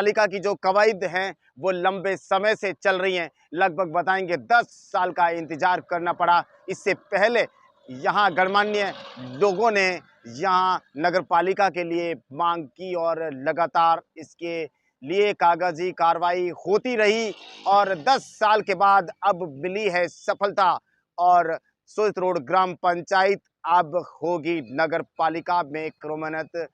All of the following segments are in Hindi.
पालिका की जो कवायद हैं वो लंबे समय से चल रही हैं। लगभग बताएंगे 10 साल का इंतजार करना पड़ा। इससे पहले यहाँ गणमान्य लोगों ने यहाँ नगर पालिका के लिए मांग की और लगातार इसके लिए कागजी कार्रवाई होती रही और 10 साल के बाद अब मिली है सफलता और सोजत रोड ग्राम पंचायत अब होगी नगर पालिका में क्रमान्वित।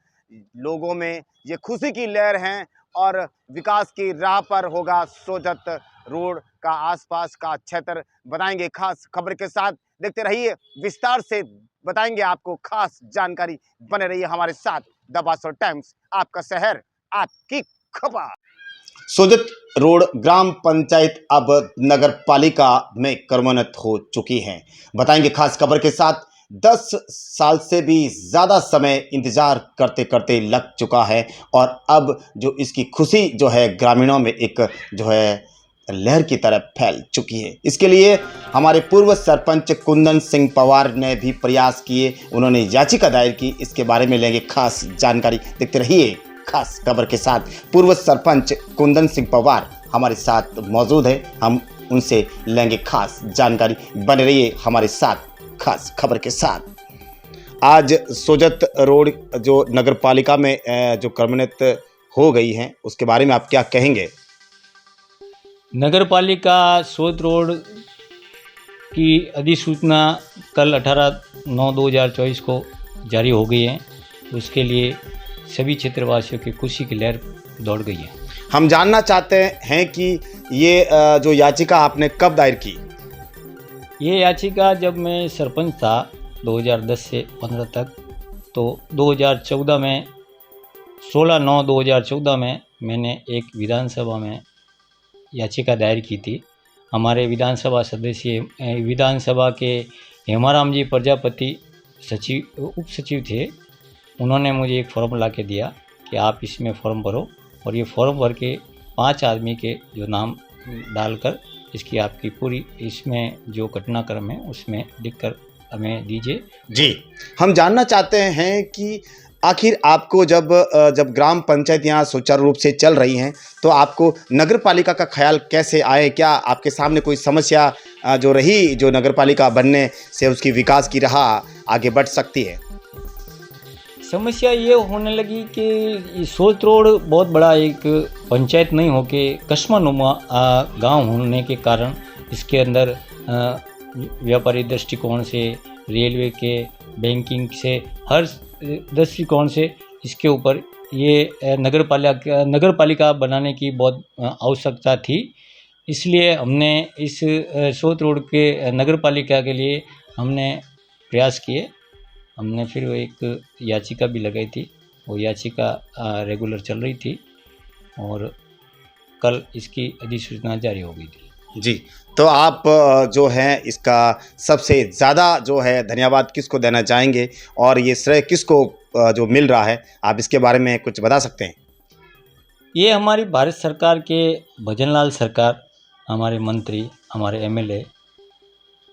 लोगों में ये खुशी की लहर है और विकास की राह पर होगा सोजत रोड का आसपास का क्षेत्र। बताएंगे खास खबर के साथ, देखते रहिए, विस्तार से बताएंगे आपको खास जानकारी। बने रहिए हमारे साथ। द बासर टाइम्स, आपका शहर आपकी खबर। सोजत रोड ग्राम पंचायत अब नगर पालिका में क्रमान्वित हो चुकी है। बताएंगे खास खबर के साथ। 10 साल से भी ज़्यादा समय इंतज़ार करते करते लग चुका है और अब जो इसकी खुशी जो है ग्रामीणों में एक जो है लहर की तरह फैल चुकी है। इसके लिए हमारे पूर्व सरपंच कुंदन सिंह पवार ने भी प्रयास किए, उन्होंने याचिका दायर की। इसके बारे में लेंगे खास जानकारी, देखते रहिए खास खबर के साथ। पूर्व सरपंच कुंदन सिंह पवार हमारे साथ मौजूद है, हम उनसे लेंगे खास जानकारी। बने रहिए हमारे साथ खास खबर के साथ। आज सोजत रोड जो नगर पालिका में जो क्रमान्वित हो गई हैं, उसके बारे में आप क्या कहेंगे? नगर पालिका सोजत रोड की अधिसूचना कल 18/9/2024 को जारी हो गई है। उसके लिए सभी क्षेत्रवासियों की खुशी की लहर दौड़ गई है। हम जानना चाहते हैं कि ये जो याचिका आपने कब दायर की? ये याचिका जब मैं सरपंच था 2010 से 15 तक, तो 2014 में 16/9/2014 में मैंने एक विधानसभा में याचिका दायर की थी। हमारे विधानसभा सदस्य विधानसभा के हेमाराम जी प्रजापति उप सचिव थे। उन्होंने मुझे एक फॉर्म ला के दिया कि आप इसमें फॉर्म भरो और ये फॉर्म भर के 5 आदमी के जो नाम डालकर इसकी आपकी पूरी इसमें जो घटनाक्रम है उसमें लिखकर हमें दीजिए। जी, हम जानना चाहते हैं कि आखिर आपको जब ग्राम पंचायत यहाँ सुचारू रूप से चल रही हैं तो आपको नगर पालिका का ख्याल कैसे आए? क्या आपके सामने कोई समस्या जो रही, जो नगर पालिका बनने से उसकी विकास की राह आगे बढ़ सकती है? समस्या ये होने लगी कि सोजत रोड बहुत बड़ा एक पंचायत नहीं होके कस्बानुमा गांव होने के कारण इसके अंदर व्यापारी दृष्टिकोण से, रेलवे के, बैंकिंग से, हर दृष्टिकोण से इसके ऊपर ये नगर पालिका बनाने की बहुत आवश्यकता थी। इसलिए हमने इस सोजत रोड के नगर पालिका के लिए हमने प्रयास किए। हमने फिर वो एक याचिका भी लगाई थी, वो याचिका रेगुलर चल रही थी और कल इसकी अधिसूचना जारी हो गई थी। जी, तो आप जो है इसका सबसे ज़्यादा जो है धन्यवाद किसको देना चाहेंगे और ये श्रेय किसको जो मिल रहा है, आप इसके बारे में कुछ बता सकते हैं? ये हमारी भारत सरकार के भजनलाल सरकार, हमारे मंत्री, हमारे एमएलए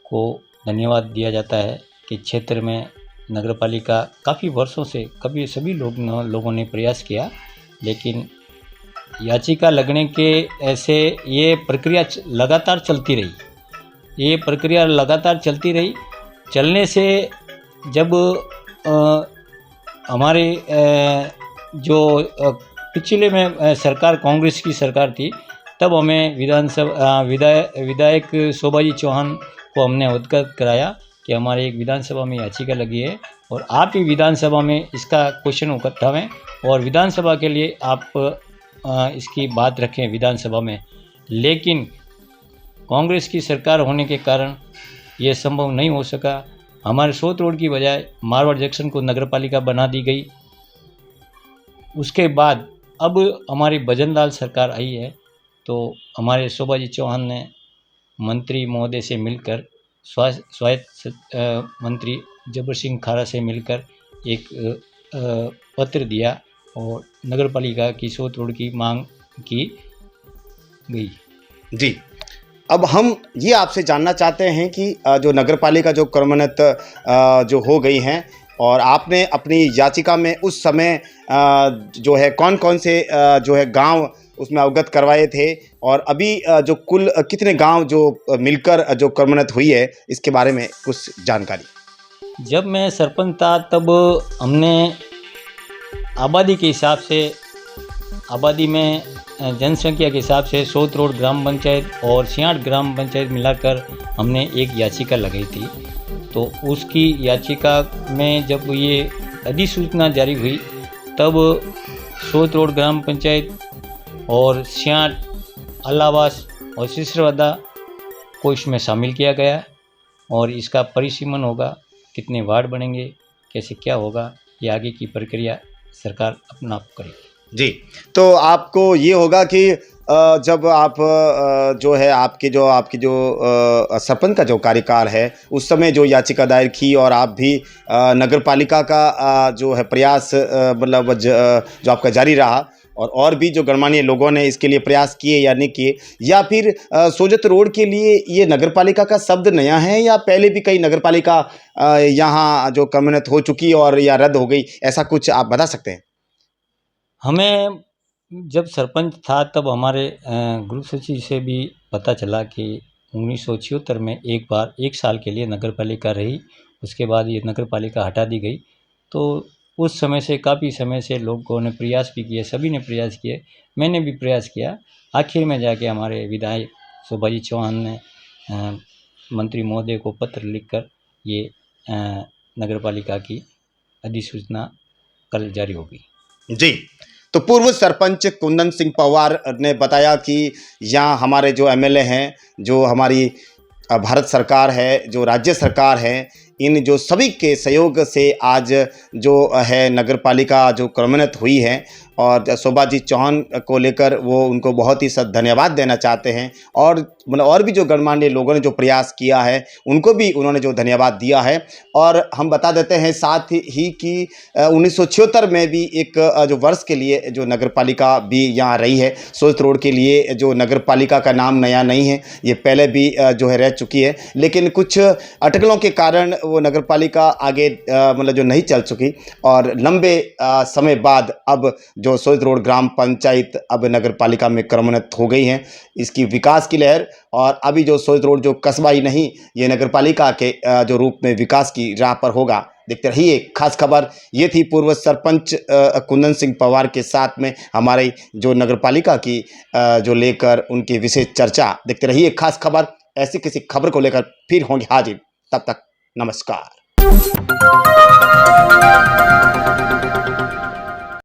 को धन्यवाद दिया जाता है कि क्षेत्र में नगर पालिका काफ़ी वर्षों से कभी सभी लोगों ने प्रयास किया, लेकिन याचिका लगने के ऐसे ये प्रक्रिया लगातार चलती रही। ये प्रक्रिया लगातार चलती रही। चलने से जब हमारे जो पिछले में सरकार कांग्रेस की सरकार थी, तब हमें विधायक शोभाजी चौहान को हमने अवगत कराया कि हमारे एक विधानसभा में याचिका लगी है और आप ही विधानसभा में इसका क्वेश्चन उठावें और विधानसभा के लिए आप इसकी बात रखें विधानसभा में। लेकिन कांग्रेस की सरकार होने के कारण ये संभव नहीं हो सका। हमारे सोजत रोड की बजाय मारवाड़ जंक्शन को नगर पालिका बना दी गई। उसके बाद अब हमारी भजनलाल सरकार आई है, तो हमारे शोभाजी चौहान ने मंत्री महोदय से मिलकर, स्वायत्त मंत्री जबर सिंह खारा से मिलकर एक पत्र दिया और नगर पालिका की सोजत रोड की मांग की गई। जी, अब हम ये आपसे जानना चाहते हैं कि जो नगर पालिका जो क्रमान्वित जो हो गई हैं और आपने अपनी याचिका में उस समय जो है कौन कौन से जो है गांव उसमें अवगत करवाए थे। और अभी जो कुल कितने गांव जो मिलकर जो क्रमोन्नत हुई है, इसके बारे में कुछ जानकारी। जब मैं सरपंच था तब हमने आबादी के हिसाब से, आबादी में जनसंख्या के हिसाब से सोतरोड ग्राम पंचायत और 66 ग्राम पंचायत मिलाकर हमने एक याचिका लगाई थी। तो उसकी याचिका में जब ये अधिसूचना जारी हुई तब सोतरोड ग्राम पंचायत और 66 अलावास और सिसरवादा को इसमें शामिल किया गया और इसका परिसीमन होगा, कितने वार्ड बनेंगे, कैसे क्या होगा, ये आगे की प्रक्रिया सरकार अपना आप करेगी। जी, तो आपको ये होगा कि जब आप जो है आपकी जो सरपंच का जो कार्यकाल है, उस समय जो याचिका दायर की और आप भी नगर पालिका का जो है प्रयास मतलब जो आपका जारी रहा, और भी जो गणमान्य लोगों ने इसके लिए प्रयास किए या नहीं किए, या फिर सोजत रोड के लिए ये नगर पालिका का शब्द नया है, या पहले भी कई नगर पालिका यहाँ जो क्रमोन्नत हो चुकी और या रद्द हो गई, ऐसा कुछ आप बता सकते हैं? हमें जब सरपंच था तब हमारे गृह सचिव से भी पता चला कि 1976 में एक बार 1 साल के लिए नगर पालिका रही, उसके बाद ये नगर पालिका हटा दी गई। तो उस समय से काफ़ी समय से लोगों ने प्रयास भी किए, सभी ने प्रयास किए, मैंने भी प्रयास किया। आखिर में जाके हमारे विधायक शोभाजी चौहान ने मंत्री महोदय को पत्र लिखकर ये नगर पालिका की अधिसूचना कल जारी होगी। जी, तो पूर्व सरपंच कुंदन सिंह पवार ने बताया कि यहाँ हमारे जो एमएलए हैं, जो हमारी भारत सरकार है, जो राज्य सरकार है, इन जो सभी के सहयोग से आज जो है नगर पालिका जो क्रमोन्नत हुई है, और शोभाजी चौहान को लेकर वो उनको बहुत ही धन्यवाद देना चाहते हैं। और मतलब और भी जो गणमान्य लोगों ने जो प्रयास किया है, उनको भी उन्होंने जो धन्यवाद दिया है। और हम बता देते हैं साथ ही कि 1976 में भी एक जो वर्ष के लिए जो नगर पालिका भी यहाँ रही है। सोजत रोड के लिए जो नगर पालिका का नाम नया नहीं है, ये पहले भी जो है रह चुकी है, लेकिन कुछ अटकलों के कारण वो नगर पालिका आगे मतलब जो नहीं चल चुकी, और लंबे समय बाद अब जो सोजत रोड ग्राम पंचायत अब नगर पालिका में क्रमोन्नत हो गई हैं। इसकी विकास की लहर, और अभी जो सोजत रोड जो कस्बा ही नहीं, ये नगर पालिका के जो रूप में विकास की राह पर होगा। देखते रहिए खास खबर। ये थी पूर्व सरपंच कुंदन सिंह पवार के साथ में हमारे जो नगर पालिका की जो लेकर उनकी विशेष चर्चा। देखते रहिए खास खबर। ऐसी किसी खबर को लेकर फिर होंगे हाजिर, तब तक नमस्कार।